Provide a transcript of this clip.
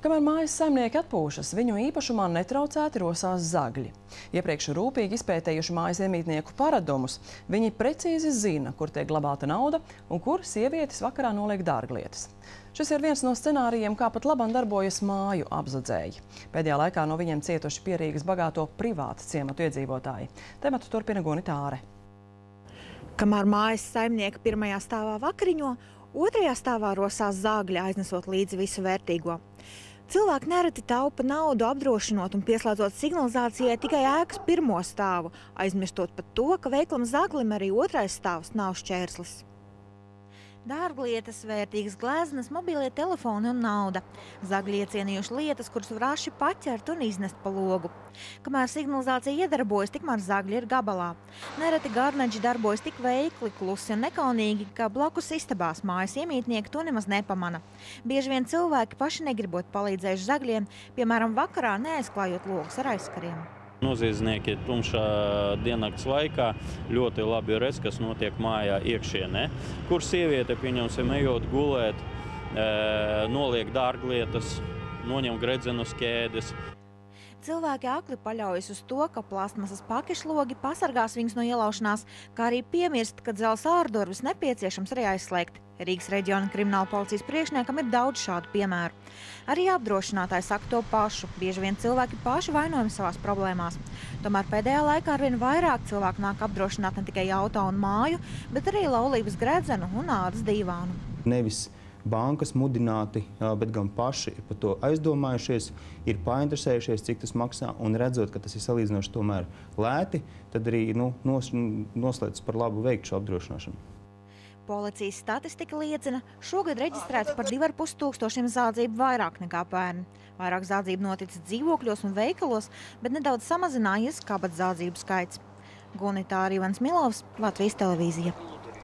Kamēr mājas saimnieki atpūšas, viņu īpašumā netraucēti rosās zagļi. Iepriekš rūpīgi izpētējuši mājas iemītnieku paradumus, viņi precīzi zina, kur tiek glabāta nauda un kur sievietes vakarā noliek dārglietas. Šis ir viens no scenārijiem, kā pat labam darbojas māju apzadzēji. Pēdējā laikā no viņiem cietuši Pierīgas bagāto privātu ciematu iedzīvotāji. Tematu turpina Gunita Āre. Kamēr mājas saimnieki pirmajā stāvā vakariņo, otrajā stāvā rosās zāgļi, aiznesot līdzi visu vērtīgo. Cilvēki nereti taupa naudu, apdrošinot un pieslēdzot signalizācijai tikai ēkas pirmo stāvu, aizmirstot pat to, ka veiklam zaglim arī otrais stāvs nav šķērslis. Dārglietas, vērtīgas gleznas, mobilie telefoni un nauda. Zagļi iecienījuši lietas, kuras vraši paķert un iznest pa logu. Kamēr signalizācija iedarbojas, tikmēr zagļi ir gabalā. Nereti garneģi darbojas tik veikli, klusi un nekaunīgi, ka blakus istabās mājas iemītnieki to nemaz nepamana. Bieži vien cilvēki paši negribot palīdzējuši zagļiem, piemēram, vakarā neaizklājot logus ar aizkariem. Noziedznieki tumšā diennakts laikā ļoti labi redz, kas notiek mājā iekšienē, kur sieviete, pieņemsim, ejot gulēt, noliek dārglietas, noņem gredzenas ķēdes. Cilvēki akli paļaujas uz to, ka plastmasas pakešlogi pasargās viņus no ielaušanās, kā arī piemirst, ka dzelzs ārdurvis nepieciešams arī aizslēgt. Rīgas reģiona krimināla policijas priekšniekam ir daudz šādu piemēru. Arī apdrošinātāji saka to pašu. Bieži vien cilvēki paši vainojami savās problēmās. Tomēr pēdējā laikā arvien vairāk cilvēku nāk apdrošināt ne tikai auto un māju, bet arī laulības gredzenu un ādas dīvānu. Nevis bankas mudināti, bet gan paši ir par to aizdomājušies, ir painteresējušies, cik tas maksā, un redzot, ka tas ir salīdzinoši tomēr lēti, tad arī noslēdz par labu veikt šo apdrošināšanu. Policijas statistika liecina, šogad reģistrēts par 2,5 tūkstošiem zādzību vairāk nekā pērn. Vairāk zādzību noticis dzīvokļos un veikalos, bet nedaudz samazinājies kabatas zādzību skaits. Gunita Āre, Ivans Milovs, Latvijas televīzija.